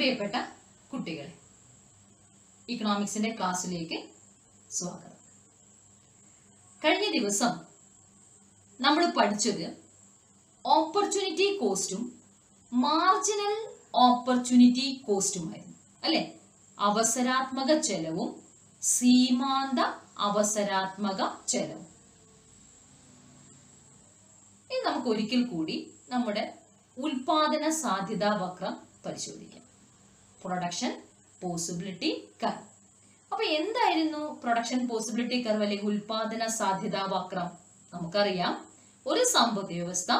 പ്രിയപ്പെട്ട കുട്ടികളെ, ഇക്കണോമിക്സിന്റെ ക്ലാസ്സിലേക്ക് സ്വാഗതം. കഴിഞ്ഞ ദിവസം നമ്മൾ പഠിച്ചത് ഓപ്പർച്യൂണിറ്റി കോസ്റ്റും മാർജിനൽ ഓപ്പർച്യൂണിറ്റി കോസ്റ്റുമായിരുന്നു അല്ലെ? അവസരാത്മക ചെലവും സീമാന്ത അവസരാത്മക ചെലവും. ഇനി നമുക്ക് ഒരിക്കൽ കൂടി നമ്മുടെ ഉൽപാദന സാധ്യതാ വക്രം പരിശോധിക്കാം. Production possibility curve. അപ്പൊ എന്തായിരുന്നു പ്രൊഡക്ഷൻ പോസിബിലിറ്റി കർവ് അല്ലെങ്കിൽ ഉൽപാദന സാധ്യതാ വക്രം? നമുക്കറിയാം, ഒരു സമ്പദ് വ്യവസ്ഥ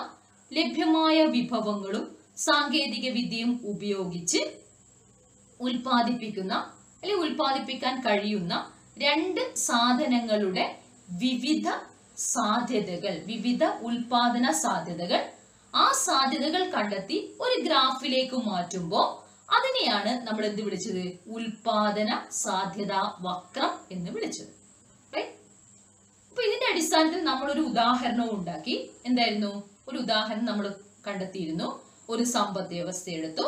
ലഭ്യമായ വിഭവങ്ങളും സാങ്കേതിക വിദ്യയും ഉപയോഗിച്ച് ഉൽപാദിപ്പിക്കുന്ന അല്ലെങ്കിൽ ഉൽപാദിപ്പിക്കാൻ കഴിയുന്ന രണ്ട് സാധനങ്ങളുടെ വിവിധ സാധ്യതകൾ, വിവിധ ഉൽപാദന സാധ്യതകൾ, ആ സാധ്യതകൾ കണ്ടെത്തി ഒരു ഗ്രാഫിലേക്ക് മാറ്റുമ്പോൾ അതിനെയാണ് നമ്മൾ എന്ത് വിളിച്ചത്? ഉൽപാദന സാധ്യതാ വക്രം എന്ന് വിളിച്ചത്. അപ്പൊ ഇതിന്റെ അടിസ്ഥാനത്തിൽ നമ്മൾ ഒരു ഉദാഹരണം ഉണ്ടാക്കി. എന്തായിരുന്നു ഒരു ഉദാഹരണം? നമ്മൾ കണ്ടെത്തിയിരുന്നു, ഒരു സമ്പദ് വ്യവസ്ഥ എടുത്തു.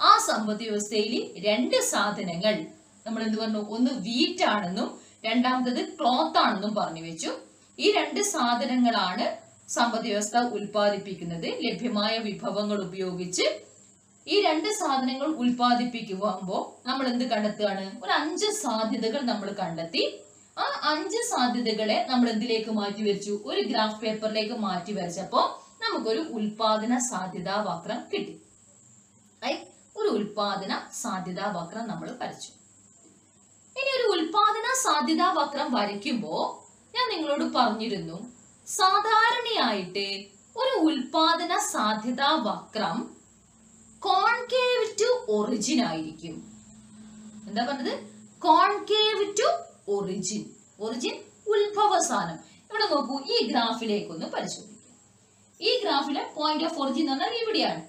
ആ സമ്പദ് വ്യവസ്ഥയിൽ രണ്ട് സാധനങ്ങൾ നമ്മൾ എന്ത് പറഞ്ഞു? ഒന്ന് വീറ്റ് ആണെന്നും രണ്ടാമത്തത് ക്ലോത്ത് ആണെന്നും പറഞ്ഞു വെച്ചു. ഈ രണ്ട് സാധനങ്ങളാണ് സമ്പദ് വ്യവസ്ഥ ഉൽപ്പാദിപ്പിക്കുന്നത്. ലഭ്യമായ വിഭവങ്ങൾ ഉപയോഗിച്ച് ഈ രണ്ട് സാധനങ്ങൾ ഉൽപ്പാദിപ്പിക്കുമ്പോൾ നമ്മൾ എന്ത് കണ്ടെത്തുകയാണ്? ഒരു 5 സാധ്യതകൾ നമ്മൾ കണ്ടെത്തി. ആ 5 സാധ്യതകളെ നമ്മൾ എന്തിലേക്ക് മാറ്റി വരച്ചു? ഒരു ഗ്രാഫ് പേപ്പറിലേക്ക് മാറ്റി വരച്ചപ്പോ നമുക്കൊരു ഉൽപാദന സാധ്യതാ വക്രം കിട്ടി. ഒരു ഉൽപാദന സാധ്യതാ വക്രം നമ്മൾ വരച്ചു. ഇനി ഒരു ഉൽപാദന സാധ്യതാ വക്രം വരയ്ക്കുമ്പോ ഞാൻ നിങ്ങളോട് പറഞ്ഞിരുന്നു, സാധാരണയായിട്ട് ഒരു ഉൽപാദന സാധ്യതാ വക്രം കോൺകേവ് ടു ഒറിജിൻ ആയിരിക്കും. എന്താ പറഞ്ഞത്? Concave to origin. ഒറിജിൻ ഉത്ഭവസ്ഥാനം. ഇവിടെ നോക്കൂ, ഈ ഗ്രാഫിലേക്ക് ഒന്ന് പരിശോധിക്കാം. ഈ ഗ്രാഫിലെ പോയിന്റ് ഓഫ് ഒറിജിൻ എന്ന് പറഞ്ഞാൽ ഇവിടെയാണ്.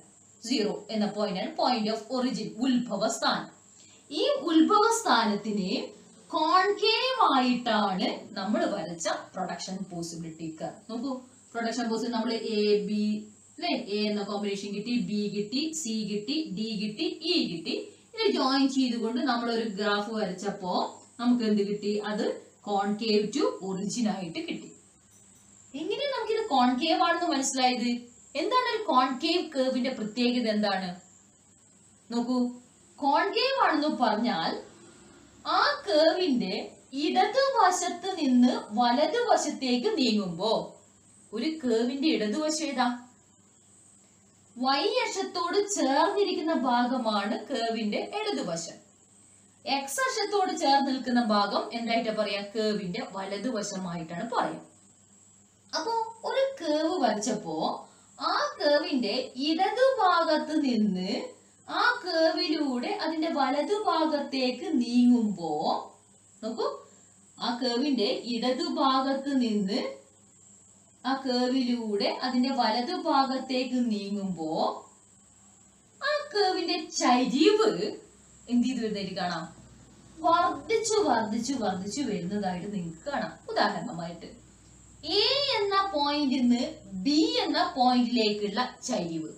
0 എന്ന പോയിന്റ് ആണ് പോയിന്റ് ഓഫ് ഒറിജിൻ, ഉത്ഭവസ്ഥാനം. ഈ ഉത്ഭവസ്ഥാനത്തിന് കോൺകേവ് ആയിട്ടാണ് നമ്മൾ വരച്ച പ്രൊഡക്ഷൻ പോസിബിലിറ്റി കർവ്. നോക്കൂ, പ്രൊഡക്ഷൻ പോസിബിലിറ്റി നമ്മൾ എ ബി അല്ലെ, എ എന്ന കോമ്പിനേഷൻ കിട്ടി, ബി കിട്ടി, സി കിട്ടി, ഡി കിട്ടി, ഇ കിട്ടി. ഇത് ജോയിൻ ചെയ്തുകൊണ്ട് നമ്മൾ ഒരു ഗ്രാഫ് വരച്ചപ്പോ നമുക്ക് എന്ത് കിട്ടി? അത് കോൺകേവ് ടു ഒറിജിൻ ആയിട്ട് കിട്ടി. എങ്ങനെ നമുക്കിത് കോൺകേവ് ആണെന്ന് മനസ്സിലായത്? എന്താണ് ഒരു കോൺകേവ് കർവിന്റെ പ്രത്യേകത? എന്താണ് നോക്കൂ, കോൺകേവ് ആണെന്ന് പറഞ്ഞാൽ ആ കർവിന്റെ ഇടതുവശത്ത് നിന്ന് വലതുവശത്തേക്ക് നീങ്ങുമ്പോ, ഒരു കർവിന്റെ ഇടതുവശം ഏതാ? y അക്ഷത്തോട് ചേർന്നിരിക്കുന്ന ഭാഗമാണ് കർവിന്റെ ഇടതുവശം. x അക്ഷത്തോട് ചേർന്ന് നിൽക്കുന്ന ഭാഗം എന്തായിട്ട് പറയാ? കർവിന്റെ വലതുവശമായിട്ടാണ് പറയാം. അപ്പോ ഒരു കർവ് വരച്ചപ്പോ ആ കർവിന്റെ ഇടതുഭാഗത്ത് നിന്ന് ആ കർവിലൂടെ അതിന്റെ വലതുഭാഗത്തേക്ക് നീങ്ങുമ്പോ, നോക്കൂ, ആ കർവിന്റെ ഇടതുഭാഗത്ത് നിന്ന് ആ കർവിലൂടെ അതിന്റെ വലതുഭാഗത്തേക്ക് നീങ്ങുമ്പോ ആ കർവിന്റെ ചരിവ് എന്ത് ചെയ്ത് വരുന്നതായിട്ട് കാണാം? വർദ്ധിച്ചു വർദ്ധിച്ചു വർദ്ധിച്ചു വരുന്നതായിട്ട് നിങ്ങൾക്ക് കാണാം. ഉദാഹരണമായിട്ട് എ എന്ന പോയിന്റിൽ നിന്ന് ബി എന്ന പോയിന്റിലേക്കുള്ള ചരിവ്,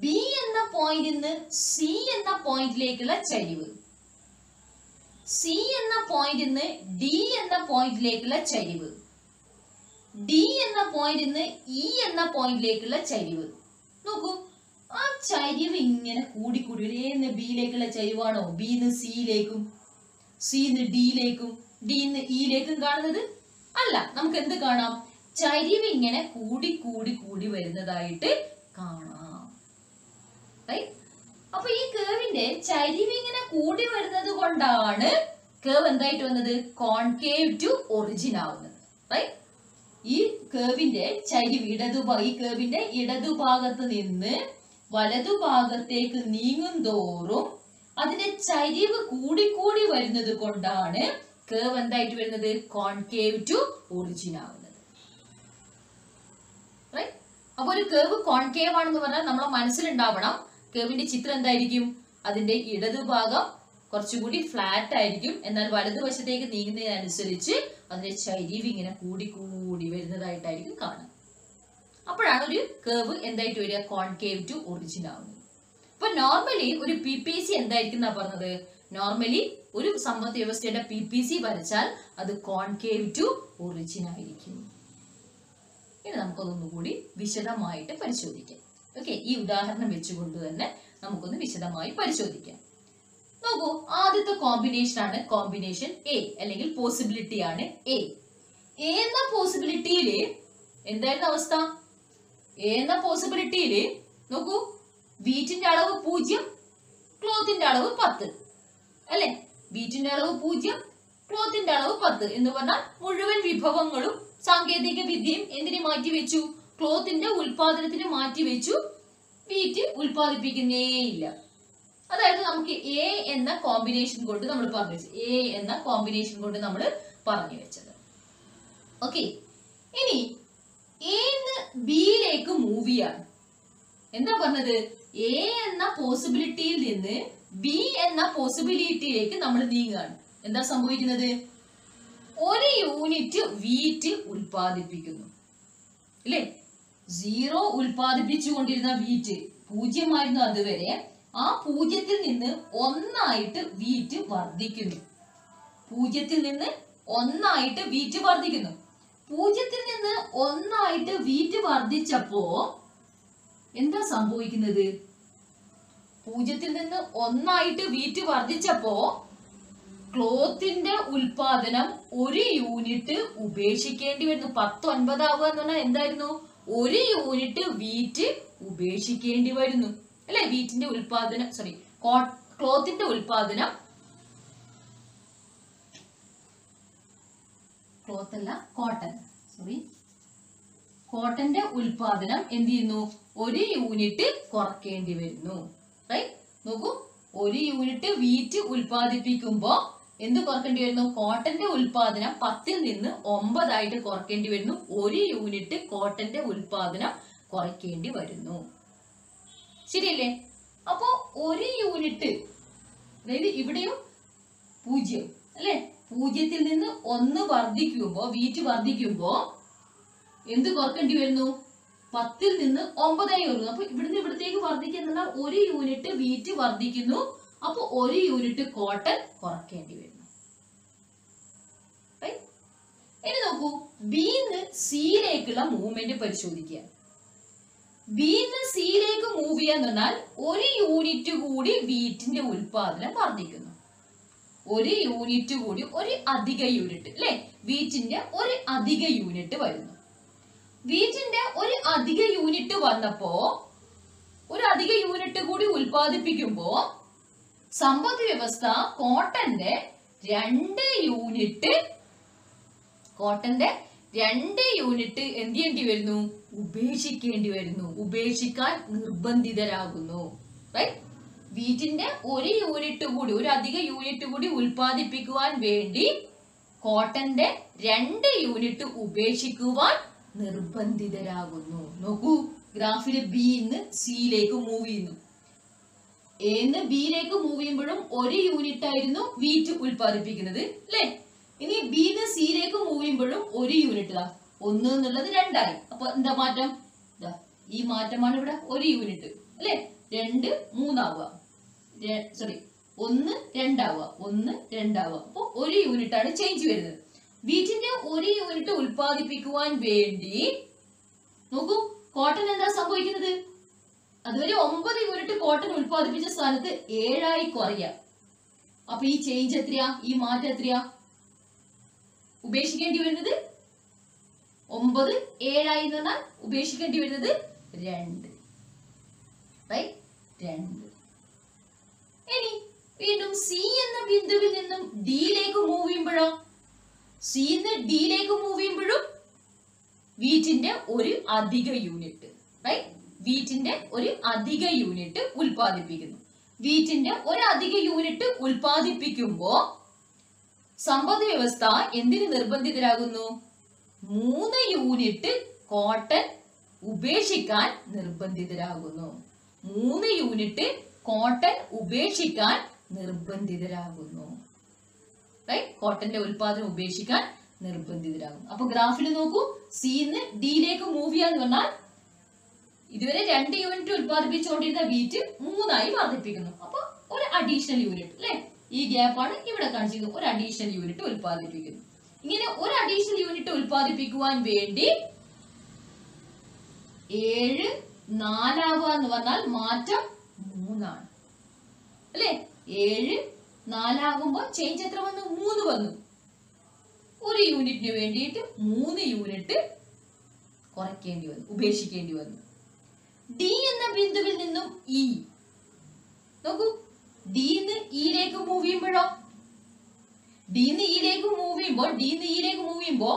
ബി എന്ന പോയിന്റിൽ നിന്ന് സി എന്ന പോയിന്റിലേക്കുള്ള ചരിവ്, സി എന്ന പോയിന്റിൽ നിന്ന് ഡി എന്ന പോയിന്റിലേക്കുള്ള ചരിവ്, ഡി എന്ന പോയിന്റിൽ നിന്ന് ഇ എന്ന പോയിന്റിലേക്കുള്ള ചരിവ്. നോക്കൂ, ആ ചരിവ് ഇങ്ങനെ കൂടിക്കൂടി ഒരേ ബിയിലേക്കുള്ള ചരിവാണോ ബിന്ന് സിയിലേക്കും സിന്ന് ഡിയിലേക്കും ഡിന്ന് ഇയിലേക്കും കാണുന്നത്? അല്ല. നമുക്ക് എന്ത് കാണാം? ചരിവ് ഇങ്ങനെ കൂടി കൂടി കൂടി വരുന്നതായിട്ട് കാണാം. അപ്പൊ ഈ കർവിന്റെ ചരിവ് ഇങ്ങനെ കൂടി വരുന്നത് കൊണ്ടാണ് കർവ് എന്തായിട്ട് വന്നത്? കോൺകേവ് ടു ഒറിജിൻ ആവുന്നത്. ഈ കർവിന്റെ ചരിവ് ഈ കർവിന്റെ ഇടതുഭാഗത്ത് നിന്ന് വലതുഭാഗത്തേക്ക് നീങ്ങും തോറും അതിന്റെ ചരിവ് കൂടിക്കൂടി വരുന്നത് കൊണ്ടാണ് കർവ് എന്തായിട്ട് വരുന്നത്? കോൺകേവ് ടു ഒറിജിൻ ആവുന്നത്. അപ്പൊ ഒരു കർവ് കോൺകേവ് ആണെന്ന് പറഞ്ഞാൽ നമ്മളെ മനസ്സിലുണ്ടാവണം, കർവിന്റെ ചിത്രം എന്തായിരിക്കും? അതിന്റെ ഇടതുഭാഗം കുറച്ചുകൂടി ഫ്ലാറ്റ് ആയിരിക്കും, എന്നാൽ വലതുവശത്തേക്ക് നീങ്ങുന്നതിനനുസരിച്ച് അതിന്റെ ചരിവ് ഇങ്ങനെ കൂടി കൂടി വരുന്നതായിട്ടായിരിക്കും കാണുക. അപ്പോഴാണ് ഒരു കർവ് എന്തായിട്ട് വരിക? കോൺകേവ് ടു ഒറിജിൻ ആവുന്നത്. അപ്പൊ നോർമലി ഒരു PPC എന്തായിരിക്കും എന്നാ പറഞ്ഞത്? നോർമലി ഒരു സമ്പദ് വ്യവസ്ഥയുടെ PPC വരച്ചാൽ അത് കോൺകേവ് ടു ഒറിജിൻ ആയിരിക്കും. ഇനി നമുക്കതൊന്നുകൂടി വിശദമായിട്ട് പരിശോധിക്കാം. ഓക്കെ, ഈ ഉദാഹരണം വെച്ചുകൊണ്ട് തന്നെ നമുക്കൊന്ന് വിശദമായി പരിശോധിക്കാം. നോക്കൂ, ആദ്യത്തെ കോമ്പിനേഷൻ ആണ് കോമ്പിനേഷൻ എ, അല്ലെങ്കിൽ പോസിബിലിറ്റി ആണ് എ. എന്ന പോസിബിലിറ്റിയില് എന്തായിരുന്നു അവസ്ഥ? എന്ന പോസിബിലിറ്റിയില് നോക്കൂ, വീറ്റിന്റെ അളവ് 0, ക്ലോത്തിന്റെ അളവ് 10 അല്ലെ? വീറ്റിന്റെ അളവ് 0, ക്ലോത്തിന്റെ അളവ് 10 എന്ന് പറഞ്ഞാൽ മുഴുവൻ വിഭവങ്ങളും സാങ്കേതിക വിദ്യയും എന്തിനു മാറ്റിവെച്ചു? ക്ലോത്തിന്റെ ഉൽപാദനത്തിന് മാറ്റിവെച്ചു. വീറ്റ് ഉൽപാദിപ്പിക്കുന്നേയില്ല. അതായത് നമുക്ക് എ എന്ന കോമ്പിനേഷൻ കൊണ്ട് നമ്മൾ പറഞ്ഞു വെച്ചത്. എ എന്ന കോമ്പിനേഷൻ കൊണ്ട് നമ്മൾ പറഞ്ഞു വെച്ചത്. ഓക്കെ, ഇനി എന്ന് ബിയിലേക്ക് മൂവ് ചെയ്യാണ്. എന്താ പറഞ്ഞത്? എ എന്ന പോസിബിലിറ്റിയിൽ നിന്ന് ബി എന്ന പോസിബിലിറ്റിയിലേക്ക് നമ്മൾ നീങ്ങുകയാണ്. എന്താ സംഭവിക്കുന്നത്? 1 യൂണിറ്റ് വീറ്റ് ഉൽപാദിപ്പിക്കുന്നു അല്ലെ? 0 ഉൽപാദിപ്പിച്ചുകൊണ്ടിരുന്ന വീറ്റ് 0 ആയിരുന്നു അതുവരെ. ആ 0-ൽ നിന്ന് 1 ആയിട്ട് വീറ്റ് വർദ്ധിക്കുന്നു. 0-ൽ നിന്ന് 1 ആയിട്ട് വീറ്റ് വർദ്ധിക്കുന്നു. 0-ൽ നിന്ന് 1 ആയിട്ട് വീറ്റ് വർദ്ധിച്ചപ്പോ എന്താ സംഭവിക്കുന്നത്? 0-ൽ നിന്ന് 1 ആയിട്ട് വീറ്റ് വർദ്ധിച്ചപ്പോ ക്ലോത്തിന്റെ ഉൽപാദനം 1 യൂണിറ്റ് ഉപേക്ഷിക്കേണ്ടി വരുന്നു. 10 9 ആവുക എന്ന് പറഞ്ഞാൽ എന്തായിരുന്നു? 1 യൂണിറ്റ് വീറ്റ് ഉപേക്ഷിക്കേണ്ടി വരുന്നു അല്ലെ? വീറ്റിന്റെ ഉൽപാദനം ക്ലോത്തിന്റെ ഉൽപാദനം, ക്ലോത്ത് അല്ല കോട്ടൺ, കോട്ടന്റെ ഉൽപാദനം എന്ത് ചെയ്യുന്നു? 1 യൂണിറ്റ് കുറയ്ക്കേണ്ടി വരുന്നു. റൈറ്റ്? നോക്കൂ, 1 യൂണിറ്റ് വീറ്റ് ഉൽപാദിപ്പിക്കുമ്പോ എന്ത് കുറയ്ക്കേണ്ടി വരുന്നു? കോട്ടന്റെ ഉൽപാദനം 10-ൽ നിന്ന് 9 ആയിട്ട് കുറയ്ക്കേണ്ടി വരുന്നു. 1 യൂണിറ്റ് കോട്ടന്റെ ഉൽപാദനം കുറയ്ക്കേണ്ടി വരുന്നു. ശരിയല്ലേ? അപ്പോ 1 യൂണിറ്റ്, അതായത് ഇവിടെയും 0 അല്ലെ? 0-ൽ നിന്ന് 1 വർദ്ധിക്കുമ്പോ, വീറ്റ് വർദ്ധിക്കുമ്പോ എന്ത് കുറയ്ക്കേണ്ടി വരുന്നു? 10-ൽ നിന്ന് 9 ആയി വരുന്നു. അപ്പൊ ഇവിടുന്ന് ഇവിടത്തേക്ക് വർദ്ധിക്കുന്ന 1 യൂണിറ്റ് വീറ്റ് വർദ്ധിക്കുന്നു. അപ്പൊ 1 യൂണിറ്റ് കോട്ടൺ കുറയ്ക്കേണ്ടി വരുന്നു. ഇനി നോക്കൂ, ബിന്ന് സിയിലേക്കുള്ള മൂവ്മെന്റ് പരിശോധിക്കുക. ബിന്ന് സിയിലേക്ക് മൂവ് ചെയ്യാന്ന് പറഞ്ഞാൽ 1 യൂണിറ്റ് കൂടി വീറ്റിന്റെ ഉൽപാദനം വർദ്ധിക്കുന്നു. 1 യൂണിറ്റ് കൂടി, ഒരു അധിക യൂണിറ്റ് അല്ലെ? വീറ്റിന്റെ ഒരു അധിക യൂണിറ്റ് വരുന്നു. വീറ്റിന്റെ ഒരു അധിക യൂണിറ്റ് വന്നപ്പോ, ഒരു അധിക യൂണിറ്റ് കൂടി ഉൽപാദിപ്പിക്കുമ്പോ സമ്പദ് വ്യവസ്ഥ കോട്ടന്റെ 2 യൂണിറ്റ് എന്ത് ചെയ്യേണ്ടി വരുന്നു? ഉപേക്ഷിക്കേണ്ടി വരുന്നു. ഉപേക്ഷിക്കാൻ നിർബന്ധിതരാകുന്നു. റൈറ്റ്? വീറ്റിന്റെ 1 യൂണിറ്റ് കൂടി, ഒരു അധിക യൂണിറ്റ് കൂടി ഉൽപാദിപ്പിക്കുവാൻ വേണ്ടി കോട്ടന്റെ 2 യൂണിറ്റ് ഉപേക്ഷിക്കുവാൻ നിർബന്ധിതരാകുന്നു. നോക്കൂ, ഗ്രാഫില് ബിന്ന് സിയിലേക്ക് മൂവ് ചെയ്യുന്നു. എന്ന് ബിയിലേക്ക് മൂവ് ചെയ്യുമ്പോഴും 1 യൂണിറ്റ് ആയിരുന്നു വീറ്റ് ഉൽപാദിപ്പിക്കുന്നത് അല്ലെ? ഇനി ബിന്ന് സിയിലേക്ക് മൂവ് ചെയ്യുമ്പോഴും 1 യൂണിറ്റ്, 1 എന്നുള്ളത് 2 ആയി. അപ്പൊ എന്താ മാറ്റം? ഈ മാറ്റമാണ് ഇവിടെ 1 യൂണിറ്റ് അല്ലെ? 2 3 ആവുക, 1 2 ആവുക, 1 2 ആവുക. അപ്പൊ 1 യൂണിറ്റ് ആണ് ചേഞ്ച് വരുന്നത്. വീറ്റിന്റെ 1 യൂണിറ്റ് ഉൽപാദിപ്പിക്കുവാൻ വേണ്ടി നോക്കൂ, കോട്ടൺ എന്താ സംഭവിക്കുന്നത്? അതുവരെ 9 യൂണിറ്റ് കോട്ടൺ ഉൽപാദിപ്പിച്ച സ്ഥാനത്ത് 7 ആയി കുറയുക. അപ്പൊ ഈ ചേഞ്ച് എത്രയാ? ഈ മാറ്റം എത്രയാ? ഉപേക്ഷിക്കേണ്ടി വരുന്നത് 9, 7 ആയി എന്ന് പറഞ്ഞാൽ ഉപേക്ഷിക്കേണ്ടി വരുന്നത് 2. റൈറ്റ്? 2. ഇനി വീണ്ടും സി എന്ന ബിന്ദുവിൽ നിന്നും ഡിയിലേക്ക് മൂവ് ചെയ്യുമ്പോഴോ, സിന്ന് ഡിയിലേക്ക് മൂവ് ചെയ്യുമ്പോഴും വീറ്റിന്റെ ഒരു അധിക യൂണിറ്റ്, റൈറ്റ്? വീറ്റിന്റെ ഒരു അധിക യൂണിറ്റ് ഉൽപാദിപ്പിക്കുന്നു. വീറ്റിന്റെ ഒരു അധിക യൂണിറ്റ് ഉൽപാദിപ്പിക്കുമ്പോ സമ്പദ് വ്യവസ്ഥ എന്തിന് നിർബന്ധിതരാകുന്നു? 3 യൂണിറ്റ് കോട്ടൺ ഉപേക്ഷിക്കാൻ നിർബന്ധിതരാകുന്നു. 3 യൂണിറ്റ് കോട്ടൺ ഉപേക്ഷിക്കാൻ നിർബന്ധിതരാകുന്നു. റൈറ്റ്? കോട്ടന്റെ ഉൽപാദനം ഉപേക്ഷിക്കാൻ നിർബന്ധിതരാകും. അപ്പൊ ഗ്രാഫിൽ നോക്കൂ, സിന്ന് ഡിയിലേക്ക് മൂവ് ചെയ്യാന്ന് പറഞ്ഞാൽ ഇതുവരെ 2 യൂണിറ്റ് ഉൽപ്പാദിപ്പിച്ചുകൊണ്ടിരുന്ന വീറ്റ് 3 വർദ്ധിപ്പിക്കുന്നു. അപ്പൊ ഒരു അഡീഷണൽ യൂണിറ്റ് അല്ലെ, ഈ ഗ്യാപ്പാണ് ഇവിടെ കാണിച്ചിരിക്കുന്നത്. ഒരു അഡീഷണൽ യൂണിറ്റ് ഉൽപ്പാദിപ്പിക്കുന്നു. ഇങ്ങനെ ഒരു അഡീഷണൽ യൂണിറ്റ് ഉൽപ്പാദിപ്പിക്കുവാൻ വേണ്ടി 7 4 എന്ന് പറഞ്ഞാൽ മാറ്റം 3 അല്ലെ. 7 4 ചേഞ്ച് എത്ര വന്നു? 3 വന്നു. ഒരു യൂണിറ്റിന് വേണ്ടിയിട്ട് 3 യൂണിറ്റ് കുറയ്ക്കേണ്ടി വന്നു, ഉപേക്ഷിക്കേണ്ടി വന്നു. ഡി എന്ന ബിന്ദുവിൽ നിന്നും ഇ നോക്കൂ, ഡിന്ന് ഇയിലേക്ക് മൂവ് ചെയ്യുമ്പോഴോ, ഡിന്ന് ഇയിലേക്ക് മൂവ് ചെയ്യുമ്പോൾ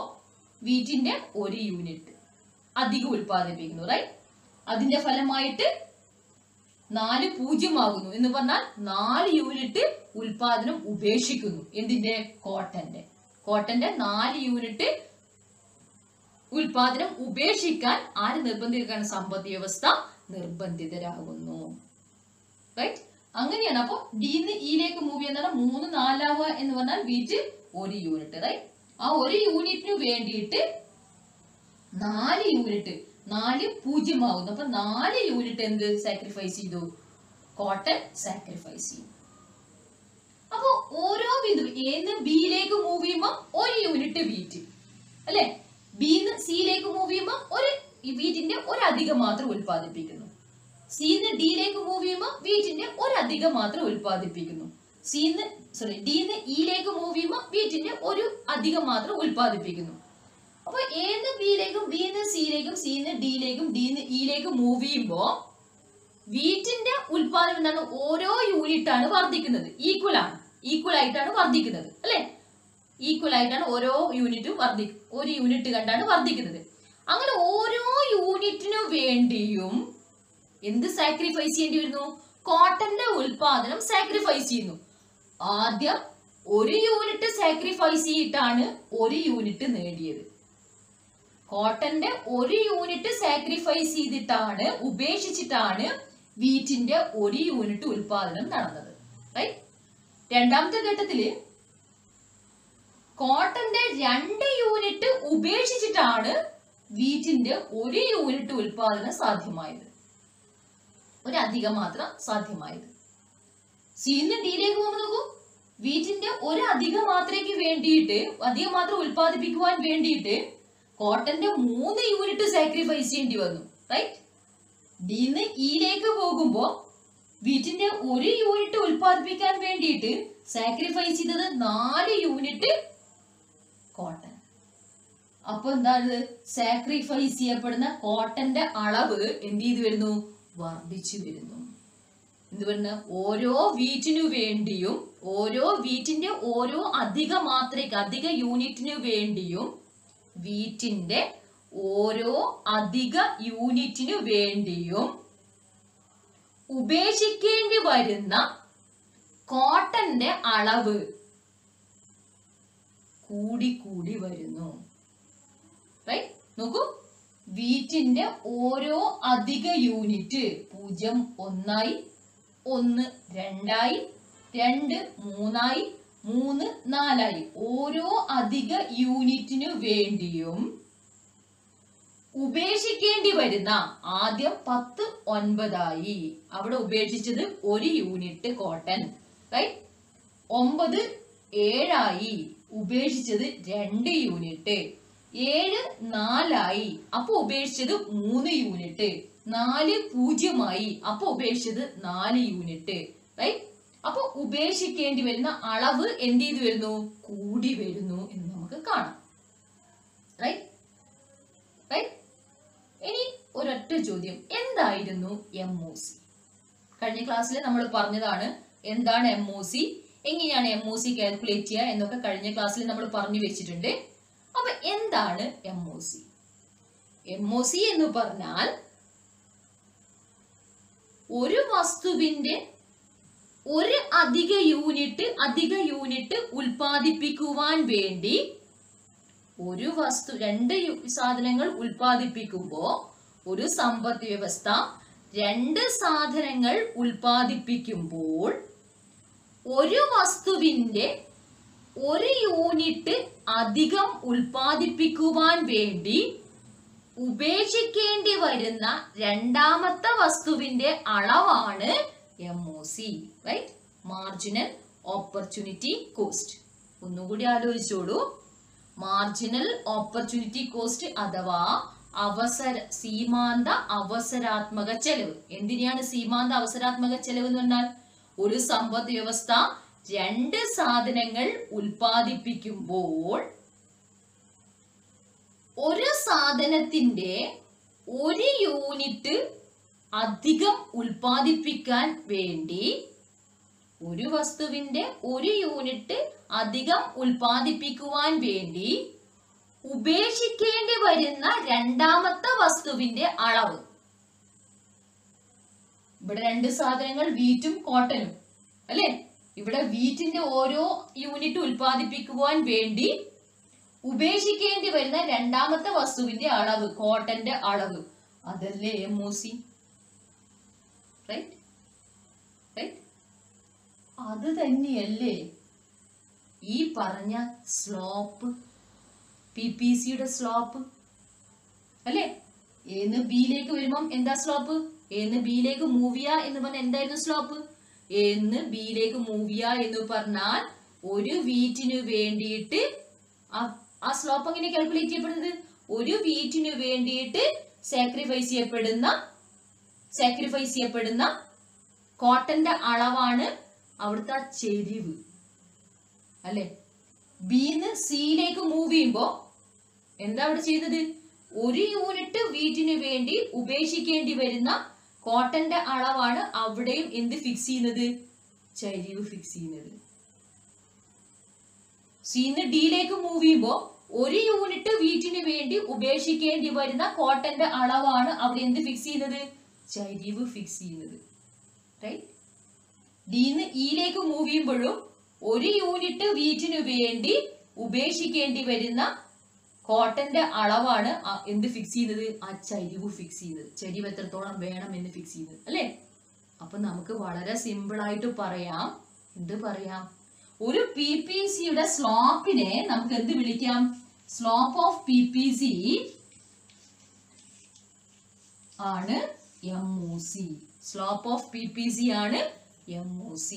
വീറ്റിന്റെ ഒരു യൂണിറ്റ് അധികം ഉൽപ്പാദിപ്പിക്കുന്നു. റൈറ്റ്. അതിന്റെ ഫലമായിട്ട് 4 0 ആകുന്നു എന്ന് പറഞ്ഞാൽ 4 യൂണിറ്റ് ഉൽപാദനം ഉപേക്ഷിക്കുന്നു. എന്തിന്റെ? കോട്ടന്റെ 4 യൂണിറ്റ് ഉൽപാദനം ഉപേക്ഷിക്കാൻ ആര് നിർബന്ധിതരാണ്? സമ്പദ് വ്യവസ്ഥ നിർബന്ധിതരാകുന്നു. റൈറ്റ്. അങ്ങനെയാണ്. അപ്പൊ ഡിന്ന് ഇയിലേക്ക് മൂവ് ചെയ്യുന്ന 3 4 എന്ന് പറഞ്ഞാൽ വീറ്റ് ഒരു യൂണിറ്റ്. റൈറ്റ്. ആ ഒരു യൂണിറ്റിന് വേണ്ടിയിട്ട് 4 യൂണിറ്റ് 4 0 ആകുന്നു. അപ്പൊ 4 യൂണിറ്റ് എന്ത് സാക്രിഫൈസ് ചെയ്തു? കോട്ടൺ സാക്രിഫൈസ് ചെയ്തു. അപ്പൊ ഓരോ ബിന്ദു എന്ന് ബിയിലേക്ക് മൂവ് ചെയ്യുമ്പോൾ ഒരു യൂണിറ്റ് വീറ്റ് അല്ലെ, ബിന്ന് സിയിലേക്ക് മൂവ് ചെയ്യുമ്പോൾ ഒരു വീറ്റിന്റെ ഒരു അധികം മാത്രം ഉൽപ്പാദിപ്പിക്കുന്നു. സിന്ന് ഡിയിലേക്ക് മൂവ് ചെയ്യുമ്പോൾ വീറ്റിന്റെ ഒരു അധികം മാത്രം ഉൽപ്പാദിപ്പിക്കുന്നു. ഡിന്ന് ഇയിലേക്ക് മൂവ് ചെയ്യുമ്പോൾ വീറ്റിന്റെ ഒരു അധികം മാത്രം ഉൽപ്പാദിപ്പിക്കുന്നു. അപ്പൊ എന്ന് ബിയിലേക്കും ബിന്ന് സിയിലേക്കും സിന്ന് ഡിയിലേക്കും ഡിന്ന് ഇയിലേക്കും മൂവ് ചെയ്യുമ്പോ വീറ്റിന്റെ ഉൽപാദനം എന്താണ്? ഓരോ യൂണിറ്റ് ആണ് വർദ്ധിക്കുന്നത്. ഈക്വൽ ആയിട്ടാണ് വർദ്ധിക്കുന്നത് അല്ലെ. ഈക്വൽ ആയിട്ടാണ് ഓരോ യൂണിറ്റും ഒരു യൂണിറ്റ് കണ്ടാണ് വർദ്ധിക്കുന്നത്. അങ്ങനെ ഓരോ യൂണിറ്റിനു വേണ്ടിയും എന്ത് സാക്രിഫൈസ് ചെയ്യേണ്ടി വരുന്നു? കോട്ടന്റെ ഉൽപാദനം സാക്രിഫൈസ് ചെയ്യുന്നു. ആദ്യം ഒരു യൂണിറ്റ് സാക്രിഫൈസ് ചെയ്തിട്ടാണ് ഒരു യൂണിറ്റ് നേടിയത്. കോട്ടന്റെ ഒരു യൂണിറ്റ് സാക്രിഫൈസ് ചെയ്തിട്ടാണ്, ഉപേക്ഷിച്ചിട്ടാണ് വീറ്റിന്റെ ഒരു യൂണിറ്റ് ഉൽപാദനം നടന്നത്. റൈറ്റ്. രണ്ടാമത്തെ ഘട്ടത്തില് കോട്ടന്റെ 2 യൂണിറ്റ് ഉപേക്ഷിച്ചിട്ടാണ് വീറ്റിന്റെ ഒരു യൂണിറ്റ് ഉൽപാദനം സാധ്യമായത്, ഒരു അധികം മാത്രം സാധ്യമായത്. സിന്ന് ഡിയിലേക്ക് പോകുമ്പോൾ നോക്കൂ, വീറ്റിന്റെ ഒരു അധികം മാത്രയ്ക്ക് വേണ്ടിയിട്ട്, അധികം മാത്രം ഉൽപ്പാദിപ്പിക്കുവാൻ വേണ്ടിയിട്ട് കോട്ടന്റെ 3 യൂണിറ്റ് സാക്രിഫൈസ് ചെയ്യേണ്ടി വന്നു. റൈറ്റ്. ഡിന്ന് ഇയിലേക്ക് പോകുമ്പോ വീറ്റിന്റെ ഒരു യൂണിറ്റ് ഉൽപ്പാദിപ്പിക്കാൻ വേണ്ടിയിട്ട് സാക്രിഫൈസ് ചെയ്തത് 4 യൂണിറ്റ് കോട്ടൺ. അപ്പൊ എന്താണ്? സാക്രിഫൈസ് ചെയ്യപ്പെടുന്ന കോട്ടന്റെ അളവ് എന്ത് ചെയ്തു വരുന്നു? വർദ്ധിച്ചു വരുന്നു. എന്ത് പറയുന്ന? ഓരോ വീറ്റിനു വേണ്ടിയും, ഓരോ വീറ്റിന്റെ ഓരോ അധിക മാത്രയ്ക്ക്, അധിക യൂണിറ്റിനു വേണ്ടിയും, വീറ്റിന്റെ ഓരോ അധിക യൂണിറ്റിനു വേണ്ടിയും ഉപേക്ഷിക്കേണ്ടി വരുന്ന കോട്ടന്റെ അളവ് കൂടി വരുന്നു. റൈറ്റ്. നോക്കൂ, വീറ്റിന്റെ ഓരോ അധിക യൂണിറ്റ് 0 1 1 2 2 3 3 4 ഓരോ അധിക യൂണിറ്റിനു വേണ്ടിയും ഉപേക്ഷിക്കേണ്ടി വരുന്ന, ആദ്യം 10 9 അവിടെ ഉപേക്ഷിച്ചത് ഒരു യൂണിറ്റ് കോട്ടൺ. റൈറ്റ്. 9 7 ഉപേക്ഷിച്ചത് 2 യൂണിറ്റ്. 7 4 അപ്പൊ ഉപേക്ഷിച്ചത് 3 യൂണിറ്റ്. 4 0 അപ്പൊ ഉപേക്ഷിച്ചത് 4 യൂണിറ്റ്. റൈറ്റ്. അപ്പൊ ഉപേക്ഷിക്കേണ്ടി വരുന്ന അളവ് എന്ത് ചെയ്തു വരുന്നു? കൂടി വരുന്നു എന്ന് നമുക്ക് കാണാം. റൈറ്റ്. റൈറ്റ്. ഇനി ഒരൊറ്റ ചോദ്യം, എന്തായിരുന്നു MOC? കഴിഞ്ഞ ക്ലാസ്സിൽ നമ്മൾ പറഞ്ഞതാണ് എന്താണ് MOC, എങ്ങനെയാണ് MOC കാൽക്കുലേറ്റ് ചെയ്യുക എന്നൊക്കെ കഴിഞ്ഞ ക്ലാസ്സിൽ നമ്മൾ പറഞ്ഞു വെച്ചിട്ടുണ്ട്. അപ്പൊ എന്താണ് MOC? MOC എന്ന് പറഞ്ഞാൽ ഒരു വസ്തുവിന്റെ ഒരു അധിക യൂണിറ്റ് ഉൽപ്പാദിപ്പിക്കുവാൻ വേണ്ടി, ഒരു വസ്തു 2 സാധനങ്ങൾ ഉൽപ്പാദിപ്പിക്കുമ്പോ ഒരു സമ്പദ് വ്യവസ്ഥ 2 സാധനങ്ങൾ ഉൽപ്പാദിപ്പിക്കുമ്പോൾ ഒരു വസ്തുവിന്റെ ഒരു യൂണിറ്റ് അധികം ഉൽപ്പാദിപ്പിക്കുവാൻ വേണ്ടി ഉപേക്ഷിക്കേണ്ടി വരുന്ന രണ്ടാമത്തെ വസ്തുവിന്റെ അളവാണ് MOC, right? Marginal opportunity cost. ഒന്നുകൂടി ആലോചിച്ചോളൂ. മാർജിനൽ ഓപ്പർച്യൂണിറ്റി കോസ്റ്റ് അഥവാ സീമാന്ത അവസരാത്മക ചെലവ്. എന്തിനാണ് സീമാന്ത അവസരാത്മക ചെലവ് എന്ന് പറഞ്ഞാൽ? ഒരു സമ്പദ് വ്യവസ്ഥ രണ്ട് സാധനങ്ങൾ ഉൽപ്പാദിപ്പിക്കുമ്പോൾ ഒരു സാധനത്തിന്റെ ഒരു യൂണിറ്റ് അധികം ഉൽപ്പാദിപ്പിക്കാൻ വേണ്ടി, ഒരു വസ്തുവിന്റെ ഒരു യൂണിറ്റ് അധികം ഉൽപ്പാദിപ്പിക്കുവാൻ വേണ്ടി ഉപേക്ഷിക്കേണ്ടി വരുന്ന രണ്ടാമത്തെ വസ്തുവിന്റെ അളവ്. ഇവിടെ രണ്ട് സാധനങ്ങൾ വീറ്റും കോട്ടനും അല്ലെ? ഇവിടെ വീറ്റിന്റെ ഓരോ യൂണിറ്റ് ഉൽപ്പാദിപ്പിക്കുവാൻ വേണ്ടി ഉപേക്ഷിക്കേണ്ടി വരുന്ന രണ്ടാമത്തെ വസ്തുവിന്റെ അളവ്, കോട്ടന്റെ അളവ്, അതല്ലേ MOC, റൈറ്റ്? റൈറ്റ്? അത് തന്നെയല്ലേ ഈ പറഞ്ഞ സ്ലോപ്പ്, PPCയുടെ സ്ലോപ്പ് അല്ലെ? എന്ന് ബിയിലേക്ക് വരുമ്പം എന്താ സ്ലോപ്പ്? എന്ന് ബിയിലേക്ക് മൂവ് ചെയ്യുക എന്ന് പറഞ്ഞാൽ എന്തായിരുന്നു സ്ലോപ്പ്? എന്ന് ബിയിലേക്ക് മൂവ് ചെയ്യുക എന്ന് പറഞ്ഞാൽ ഒരു വീറ്റിന് വേണ്ടിയിട്ട് ആ സ്ലോപ്പ് എങ്ങനെ കാൽക്കുലേറ്റ് ചെയ്യപ്പെടുന്നത്? ഒരു വീറ്റിന് വേണ്ടിയിട്ട് സാക്രിഫൈസ് ചെയ്യപ്പെടുന്ന കോട്ടന്റെ അളവാണ് അവിടുത്തെ ചെരിവ് അല്ലെ? ബിന്ന് സിയിലേക്ക് മൂവ് ചെയ്യുമ്പോ എന്താ അവിടെ ചെയ്തത്? ഒരു യൂണിറ്റ് വീറ്റിന് വേണ്ടി ഉപേക്ഷിക്കേണ്ടി വരുന്ന കോട്ടന്റെ അളവാണ് അവിടെയും എന്ത് ഫിക്സ് ചെയ്യുന്നത്? ചരിവ് ഫിക്സ് ചെയ്യുന്നത്. സിന്ന് ഡിയിലേക്ക് മൂവ് ചെയ്യുമ്പോ ഒരു യൂണിറ്റ് വീറ്റിന് വേണ്ടി ഉപേക്ഷിക്കേണ്ടി വരുന്ന കോട്ടന്റെ അളവാണ് അവിടെ എന്ത് ഫിക്സ് ചെയ്യുന്നത്? ചരിവ് ഫിക്സ് ചെയ്യുന്നത്, റൈറ്റ്? ഡിന്ന് ഇയിലേക്ക് മൂവ് ചെയ്യുമ്പോഴും ഒരു യൂണിറ്റ് വീറ്റിന് വേണ്ടി ഉപേക്ഷിക്കേണ്ടി വരുന്ന കോട്ടന്റെ അളവാണ് എന്ത് ഫിക്സ് ചെയ്യുന്നത്? ആ ചരിവ് ഫിക്സ് ചെയ്യുന്നത്. ചരിവ് എത്രത്തോളം വേണം എന്ന് ഫിക്സ് ചെയ്യുന്നത് അല്ലെ? അപ്പൊ നമുക്ക് വളരെ സിമ്പിൾ ആയിട്ട് പറയാം. എന്ത് പറയാം? ഒരു PPCയുടെ സ്ലോപ്പിനെ നമുക്ക് എന്ത് വിളിക്കാം? സ്ലോപ്പ് ഓഫ് PPC ആണ് MOC. സ്ലോപ്പ് ഓഫ് PPC ആണ് MOC.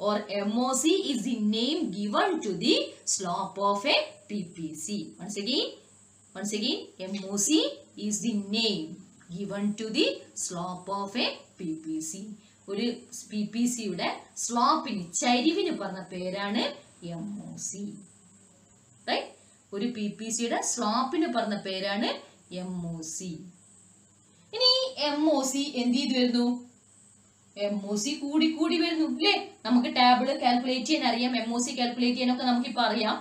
Or MOC is the name given to the slope of a PPC. Once again, MOC is the name given to the slope of a PPC. ഒരു PPCയുടെ സ്ലോപ്പിന്, ചരിവിന് പറഞ്ഞ പേരാണ് MOC, right? ഒരു PPCയുടെ സ്ലോപ്പിന് പറഞ്ഞ പേരാണ് MOC. ഇനി MOC എന്ത് ചെയ്തു വരുന്നു? MOC കൂടി വരുന്നു അല്ലേ? നമുക്ക് ടേബിള് കാൽക്കുലേറ്റ് ചെയ്യാൻ അറിയാം, MOC കാൽക്കുലേറ്റ് ചെയ്യാനൊക്കെ നമുക്കിപ്പോ അറിയാം.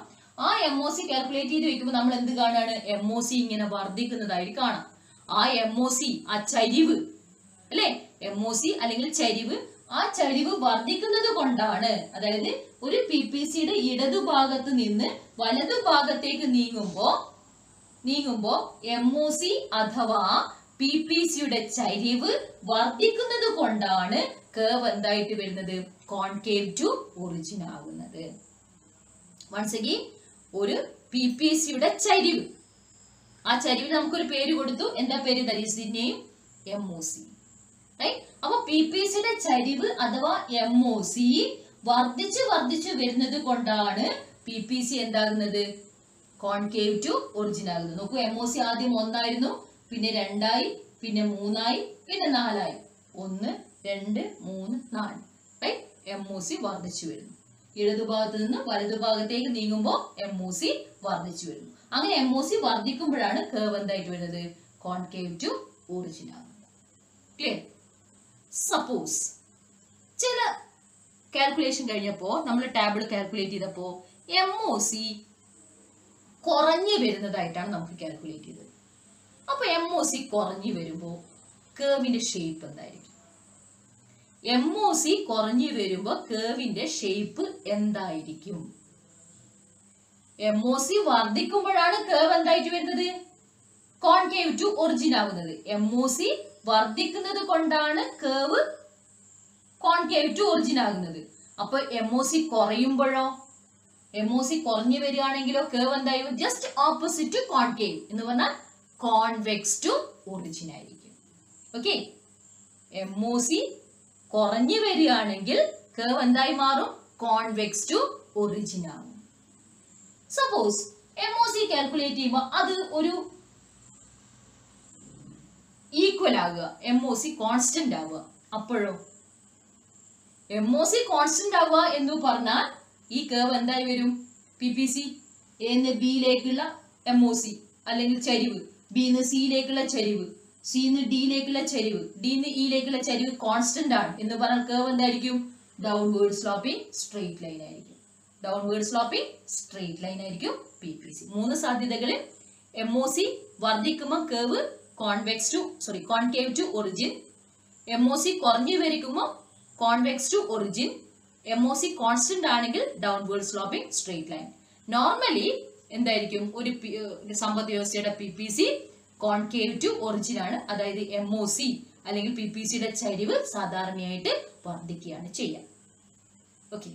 ആ MOC കാൽക്കുലേറ്റ് ചെയ്ത് വെക്കുമ്പോൾ നമ്മൾ എന്ത് കാണാണ്? MOC ഇങ്ങനെ വർദ്ധിക്കുന്നതായിട്ട് കാണാം. ആ MOC, ആ ചരിവ് അല്ലെ? MOC അല്ലെങ്കിൽ ചരിവ്, ആ ചരിവ് വർദ്ധിക്കുന്നത് കൊണ്ടാണ്, അതായത് ഒരു PPCയുടെ ഇടതുഭാഗത്ത് നിന്ന് വലതുഭാഗത്തേക്ക് നീങ്ങുമ്പോ MOC അഥവാ PPCയുടെ ചരിവ് വർദ്ധിക്കുന്നത് കൊണ്ടാണ് കർവ് എന്തായിട്ട് വരുന്നത്? കോൺകേവ് ടു ഒറിജിൻ ആകുന്നത്. വൺസ് അഗൈൻ, ഒരു PPCയുടെ ചരിവ്, ആ ചരിവിന് നമുക്കൊരു പേര് കൊടുത്തു. എന്താ പേര്? That is the name MOC, right? അപ്പൊ PPCയുടെ ചരിവ് അഥവാ MOC വർദ്ധിച്ചു വരുന്നത് കൊണ്ടാണ് PPC എന്താകുന്നത്? കോൺകേവ് ടു ഒറിജിൻ ആകുന്നത്. നോക്കൂ, MOC ആദ്യം 1 ആയിരുന്നു, പിന്നെ 2 ആയി, പിന്നെ 3 ആയി, പിന്നെ 4 ആയി. 1, 2, 3, 4, റൈറ്റ്? MOC വർദ്ധിച്ചു വരുന്നു. ഇടതുഭാഗത്ത് നിന്ന് വലതുഭാഗത്തേക്ക് നീങ്ങുമ്പോൾ MOC വർദ്ധിച്ചു വരുന്നു. അങ്ങനെ MOC വർദ്ധിക്കുമ്പോഴാണ് കർവ് എന്തായിട്ട് വരുന്നത്? കോൺകേവ് ടു ഒറിജിൻ ആകുന്നത്. ക്ലിയർ? സപ്പോസ് ചില കാൽക്കുലേഷൻ കഴിഞ്ഞപ്പോ, നമ്മൾ ടേബിൾ കാൽക്കുലേറ്റ് ചെയ്തപ്പോ MOC കുറഞ്ഞു വരുന്നതായിട്ടാണ് നമുക്ക് കാൽക്കുലേറ്റ് ചെയ്തത്. അപ്പൊ MOC കുറഞ്ഞു വരുമ്പോ കർവിന്റെ ഷേപ്പ് എന്തായിരിക്കും? MOC കുറഞ്ഞു വരുമ്പോ കർവിന്റെ ഷേപ്പ് എന്തായിരിക്കും? MOC വർദ്ധിക്കുമ്പോഴാണ് കർവ് എന്തായിട്ട് വരുന്നത്? കോൺകേവ് ടു ഒറിജിൻ ആവുന്നത്. MOC വർദ്ധിക്കുന്നത് കൊണ്ടാണ് കർവ് കോൺകേവ് ടു ഒറിജിൻ ആകുന്നത്. അപ്പൊ MOC കുറയുമ്പോഴോ? MOC കുറഞ്ഞു വരികയാണെങ്കിലോ കർവ് എന്തായും? ജസ്റ്റ് ഓപ്പോസിറ്റ് ടു കോൺകേവ് എന്ന് പറഞ്ഞാൽ കോൺവെക്സ് ടു ഒറിജിൻ ആയിരിക്കും. ഓക്കെ, MOC കുറഞ്ഞു വരികയാണെങ്കിൽ കർവ് എന്തായി മാറും? കോൺവെക്സ് ടു ഒറിജിൻ ആകും. സപ്പോസ് MOC കാൽക്കുലേറ്റ് ചെയ്യുമ്പോൾ അത് ഒരു ഈക്വൽ ആകുക, MOC കോൺസ്റ്റന്റ് ആവുക. അപ്പോഴോ MOC കോൺസ്റ്റന്റ് ആവുക എന്ന് പറഞ്ഞാൽ ഈ കർവ് എന്തായി വരും? PPC എന്ന് ബിയിലേക്കുള്ള MOC അല്ലെങ്കിൽ ചരിവ്, ബിന്ന് സിയിലേക്കുള്ള ചരിവ്, സിന്ന് ഡിയിലേക്കുള്ള ചരിവ്, ഡിന്ന് ഇയിലേക്കുള്ള ചരിവ് കോൺസ്റ്റന്റ് ആണ് എന്ന് പറഞ്ഞാൽ കർവ് എന്തായിരിക്കും? ഡൗൺവേർഡ് സ്ലോപ്പിംഗ് സ്ട്രെയിറ്റ് ലൈൻ ആയിരിക്കും. ഡൗൺവേർഡ് സ്ലോപ്പിംഗ് സ്ട്രെയിറ്റ് ലൈൻ ആയിരിക്കും PPC. മൂന്ന് സാധ്യതകളിൽ MOC വർദ്ധിക്കുമ്പോൾ curve concave to origin, MOC കുറഞ്ഞു വരിക്കുമ്പോൾ convex to origin, MOC constant ആണെങ്കിൽ downward sloping straight line. Normally എന്തായിരിക്കും? ഒരു സമ്പദ് വ്യവസ്ഥയുടെ PPC കോൺകേവ് ടു ഒറിജിൻ ആണ്. അതായത് MOC അല്ലെങ്കിൽ PPCയുടെ ചരിവ് സാധാരണയായിട്ട് വർദ്ധിക്കുകയാണ് ചെയ്യുക. ഓക്കെ.